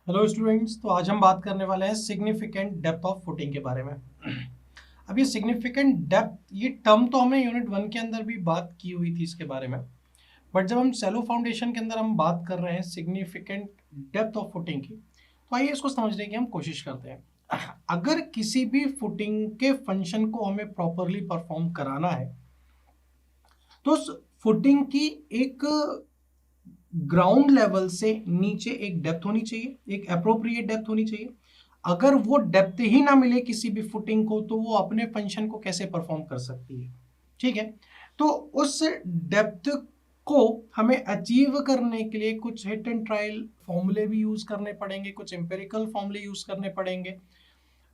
Hello students, तो आज हम बात करने वाले हैं सिग्निफिकेंट डेप्थ ऑफ फुटिंग के बारे में। अब ये सिग्निफिकेंट डेप्थ, ये टर्म तो हमने यूनिट 1 के अंदर भी बात की हुई थी इसके बारे में, बट जब हम सेलो फाउंडेशन के अंदर हम बात कर रहे हैं सिग्निफिकेंट डेप्थ ऑफ फुटिंग की, तो आइए इसको समझने की हम कोशिश करते हैं। अगर किसी भी फुटिंग के फंक्शन को हमें प्रॉपरली परफॉर्म कराना है तो उस फुटिंग की एक ग्राउंड लेवल से नीचे एक डेप्थ होनी चाहिए, एक अप्रोप्रिएट डेप्थ होनी चाहिए। अगर वो डेप्थ ही ना मिले किसी भी फुटिंग को, तो वो अपने फंक्शन को कैसे परफॉर्म कर सकती है। ठीक है, तो उस डेप्थ को हमें अचीव करने के लिए कुछ हिट एंड ट्रायल फॉर्मूले भी यूज करने पड़ेंगे, कुछ एम्पेरिकल फॉर्मूले यूज करने पड़ेंगे,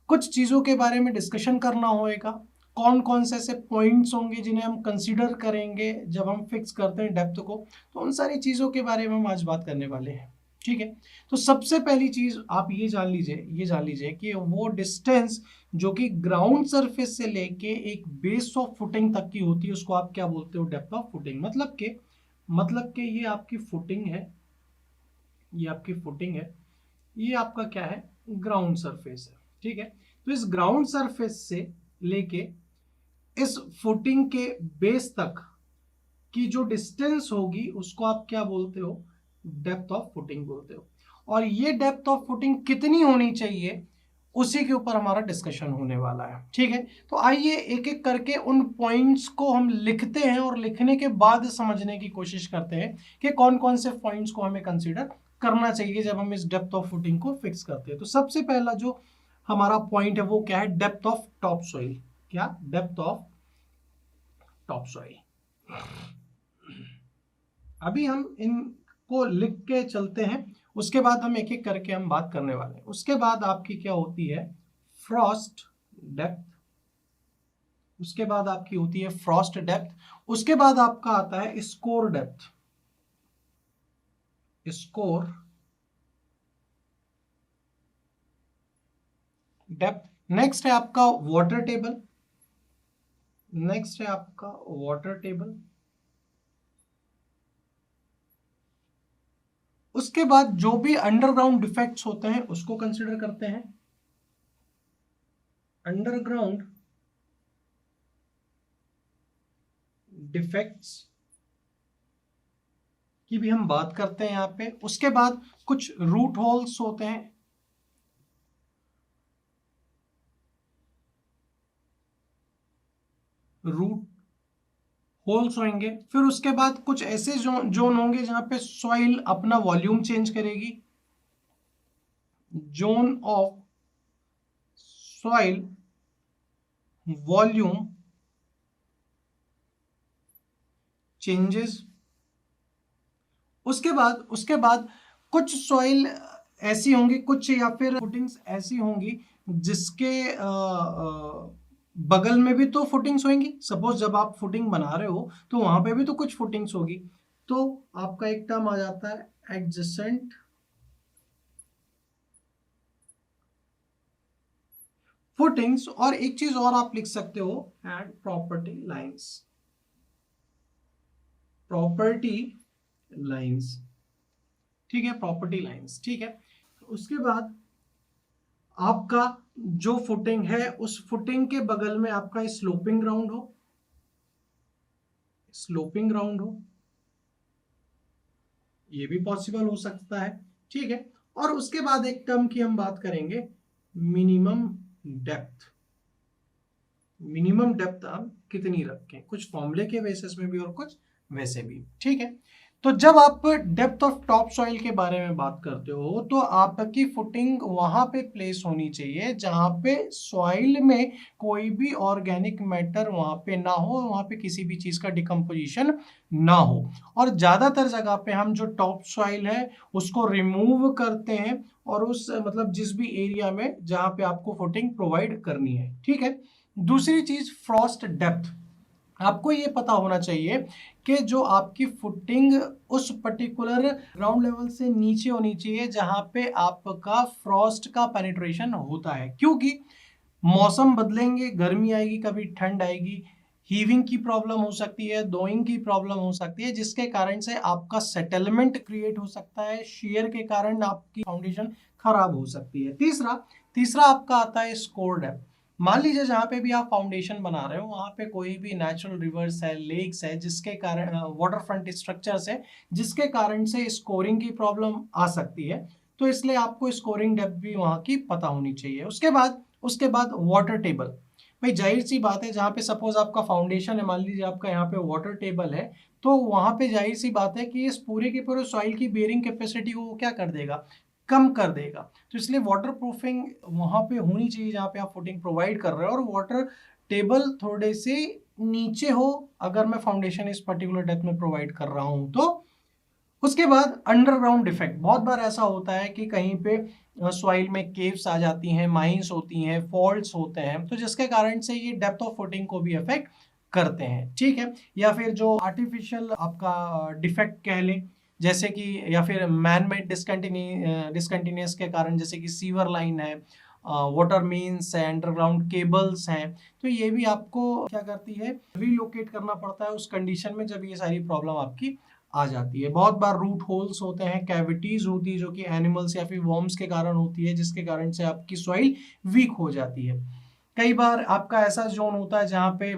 कुछ चीज़ों के बारे में डिस्कशन करना होएगा। कौन कौन से ऐसे पॉइंट्स होंगे जिन्हें हम कंसीडर करेंगे जब हम फिक्स करते हैं डेप्थ को, तो उन सारी चीज़ों के बारे में हम आज बात करने वाले हैं। ठीक है, तो सबसे पहली चीज़ आप ये जान लीजिए कि वो डिस्टेंस जो कि ग्राउंड सरफेस से लेके एक बेस ऑफ फुटिंग तक की होती है, उसको आप क्या बोलते हो? Depth of footing. मतलब कि ये आपकी फुटिंग है, ये आपकी फुटिंग है, ये आपका क्या है? ग्राउंड सरफेस है। ठीक है, तो इस ग्राउंड सरफेस से लेके इस फुटिंग के बेस तक की जो डिस्टेंस होगी उसको आप क्या बोलते हो? डेप्थ ऑफ फुटिंग बोलते हो। और ये डेप्थ ऑफ फुटिंग कितनी होनी चाहिए, उसी के ऊपर हमारा डिस्कशन होने वाला है। ठीक है, तो आइए एक एक करके उन पॉइंट्स को हम लिखते हैं और लिखने के बाद समझने की कोशिश करते हैं कि कौन कौन से पॉइंट्स को हमें कंसीडर करना चाहिए जब हम इस डेप्थ ऑफ फुटिंग को फिक्स करते हैं। तो सबसे पहला जो हमारा पॉइंट है वो क्या है? Depth of top soil. क्या? Depth of top soil. अभी हम इनको लिख के चलते हैं, उसके बाद हम एक एक करके हम बात करने वाले हैं। उसके बाद आपकी क्या होती है? Frost depth. उसके बाद आपकी होती है फ्रॉस्ट डेप्थ। उसके बाद आपका आता है score depth. Score depth. Next है आपका वाटर टेबल। नेक्स्ट है आपका वाटर टेबल। उसके बाद जो भी अंडरग्राउंड डिफेक्ट्स होते हैं उसको कंसिडर करते हैं। अंडरग्राउंड डिफेक्ट्स की भी हम बात करते हैं यहां पे। उसके बाद कुछ रूट होल्स होते हैं, रूट होल्स होंगे। फिर उसके बाद कुछ ऐसे जोन होंगे जहां पे सॉइल अपना वॉल्यूम चेंज करेगी। Zone of soil volume changes. उसके बाद कुछ सॉइल ऐसी होंगी, कुछ या फिर फुटिंग्स ऐसी होंगी जिसके बगल में भी तो फुटिंग्स होंगी। सपोज जब आप फुटिंग बना रहे हो तो वहां पे भी तो कुछ फुटिंग्स होगी, तो आपका एक टर्म आ जाता है एडजेसेंट फुटिंग्स। और एक चीज और आप लिख सकते हो, and property lines. Property lines, ठीक है, प्रॉपर्टी लाइंस। ठीक है, उसके बाद आपका जो फुटिंग है उस फुटिंग के बगल में आपका स्लोपिंग ग्राउंड हो, स्लोपिंग ग्राउंड हो, ये भी पॉसिबल हो सकता है। ठीक है, और उसके बाद एक टर्म की हम बात करेंगे, मिनिमम डेप्थ। मिनिमम डेप्थ आप कितनी रखें, कुछ फॉर्मूले के बेसिस में भी और कुछ वैसे भी। ठीक है, तो जब आप डेप्थ ऑफ टॉप सॉइल के बारे में बात करते हो तो आपकी फुटिंग वहां पे प्लेस होनी चाहिए जहां पे सॉइल में कोई भी ऑर्गेनिक मैटर वहां पे ना हो, वहां पे किसी भी चीज का डिकम्पोजिशन ना हो। और ज्यादातर जगह पे हम जो टॉप सॉइल है उसको रिमूव करते हैं, और उस मतलब जिस भी एरिया में जहां पे आपको फुटिंग प्रोवाइड करनी है। ठीक है, दूसरी चीज फ्रॉस्ट डेप्थ। आपको ये पता होना चाहिए कि जो आपकी फुटिंग उस पर्टिकुलर ग्राउंड लेवल से नीचे होनी चाहिए जहां पे आपका फ्रॉस्ट का पेनिट्रेशन होता है, क्योंकि मौसम बदलेंगे, गर्मी आएगी, कभी ठंड आएगी, हीविंग की प्रॉब्लम हो सकती है, दोइंग की प्रॉब्लम हो सकती है, जिसके कारण से आपका सेटलमेंट क्रिएट हो सकता है, शेयर के कारण आपकी फाउंडेशन खराब हो सकती है। तीसरा आपका आता है स्कोर डेप्थ। मान लीजिए जहाँ पे भी आप फाउंडेशन बना रहे हो वहाँ पे कोई भी नेचुरल रिवर्स है, लेक्स है, जिसके कारण वाटर फ्रंट स्ट्रक्चर्स है, जिसके कारण से स्कोरिंग की प्रॉब्लम आ सकती है। तो इसलिए आपको स्कोरिंग डेप्थ भी वहाँ की पता होनी चाहिए। उसके बाद वाटर टेबल। भाई जाहिर सी बात है, जहाँ पे सपोज आपका फाउंडेशन है, मान लीजिए आपका यहाँ पे वाटर टेबल है, तो वहाँ पे जाहिर सी बात है कि इस पूरे के पूरे सॉइल की बेयरिंग कैपेसिटी को वो क्या कर देगा, कम कर देगा। तो इसलिए वाटर प्रूफिंग वहाँ पे होनी चाहिए जहाँ पे आप फुटिंग प्रोवाइड कर रहे हो, और वाटर टेबल थोड़े से नीचे हो अगर मैं फाउंडेशन इस पर्टिकुलर डेप्थ में प्रोवाइड कर रहा हूँ तो। उसके बाद अंडरग्राउंड डिफेक्ट। बहुत बार ऐसा होता है कि कहीं पे सॉइल में केव्स आ जाती हैं, माइंस होती हैं, फॉल्ट्स होते हैं, तो जिसके कारण से ये डेप्थ ऑफ फुटिंग को भी अफेक्ट करते हैं, ठीक है। या फिर जो आर्टिफिशियल आपका डिफेक्ट कह लें, जैसे कि, या फिर मैन मेड डिसकंटिन्यूस के कारण, जैसे कि सीवर लाइन है, वाटर मीन्स है, अंडरग्राउंड केबल्स हैं, तो ये भी आपको क्या करती है, रीलोकेट करना पड़ता है उस कंडीशन में जब ये सारी प्रॉब्लम आपकी आ जाती है। बहुत बार रूट होल्स होते हैं, कैविटीज होती है जो कि एनिमल्स या फिर वर्म्स के कारण होती है, जिसके कारण से आपकी सॉइल वीक हो जाती है। कई बार आपका ऐसा जोन होता है जहाँ पे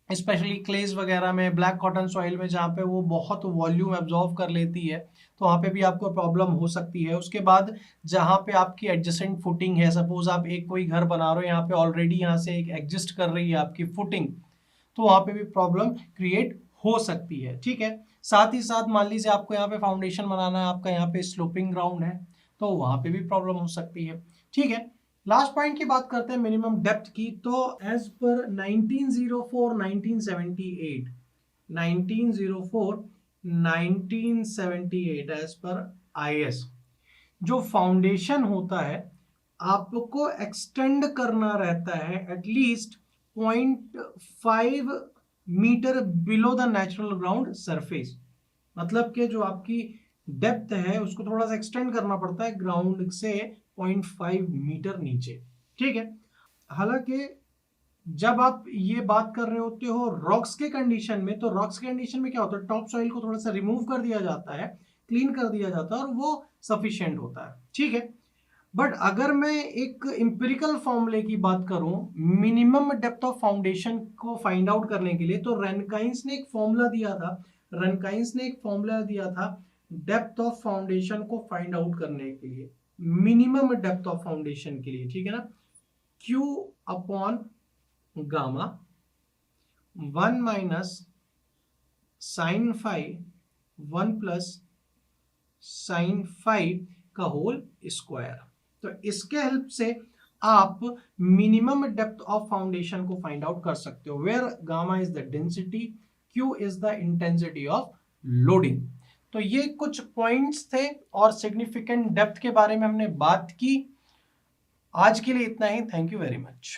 स्पेशली क्लेज वगैरह में, ब्लैक कॉटन सॉइल में, जहाँ पे वो बहुत वॉल्यूम एब्जॉर्व कर लेती है, तो वहाँ पे भी आपको प्रॉब्लम हो सकती है। उसके बाद जहाँ पे आपकी एडजेसेंट फुटिंग है, सपोज आप एक कोई घर बना रहे हो, यहाँ पे ऑलरेडी यहाँ से एक एग्जिस्ट कर रही है आपकी फुटिंग, तो वहाँ पे भी प्रॉब्लम क्रिएट हो सकती है, ठीक है। साथ ही साथ मान लीजिए आपको यहाँ पे फाउंडेशन बनाना है, आपका यहाँ पे स्लोपिंग ग्राउंड है, तो वहाँ पे भी प्रॉब्लम हो सकती है, ठीक है। लास्ट पॉइंट की बात करते हैं मिनिमम डेप्थ की। तो as per 1904 as per IS, जो फाउंडेशन होता है आपको एक्सटेंड करना रहता है at least 0.5 metre below the natural ground surface. मतलब कि जो आपकी डेप्थ है उसको थोड़ा सा एक्सटेंड करना पड़ता है ग्राउंड से 0.5 मीटर नीचे, ठीक है। हालांकि जब आप ये बात कर रहे होते हो रॉक्स के कंडीशन में, तो रॉक्स के कंडीशन में क्या होता है, टॉप सॉइल को थोड़ा सा रिमूव कर दिया जाता है, क्लीन कर दिया जाता है, और वो सफिशिएंट होता है, ठीक है। बट अगर मैं एक इंपेरिकल फॉर्मूले की बात करूं मिनिमम डेप्थ ऑफ फाउंडेशन को फाइंड आउट करने के लिए, तो रनकाइंस ने एक फॉर्मूला दिया था डेप्थ ऑफ फाउंडेशन को फाइंड आउट करने के लिए, मिनिमम डेप्थ ऑफ फाउंडेशन के लिए, ठीक है ना। Q upon gamma 1 minus sine five 1 plus sine five का होल स्क्वायर। तो इसके हेल्प से आप मिनिमम डेप्थ ऑफ फाउंडेशन को फाइंड आउट कर सकते हो, where gamma is the density, Q is the intensity of loading. तो ये कुछ पॉइंट्स थे और सिग्निफिकेंट डेप्थ के बारे में हमने बात की। आज के लिए इतना ही। Thank you very much.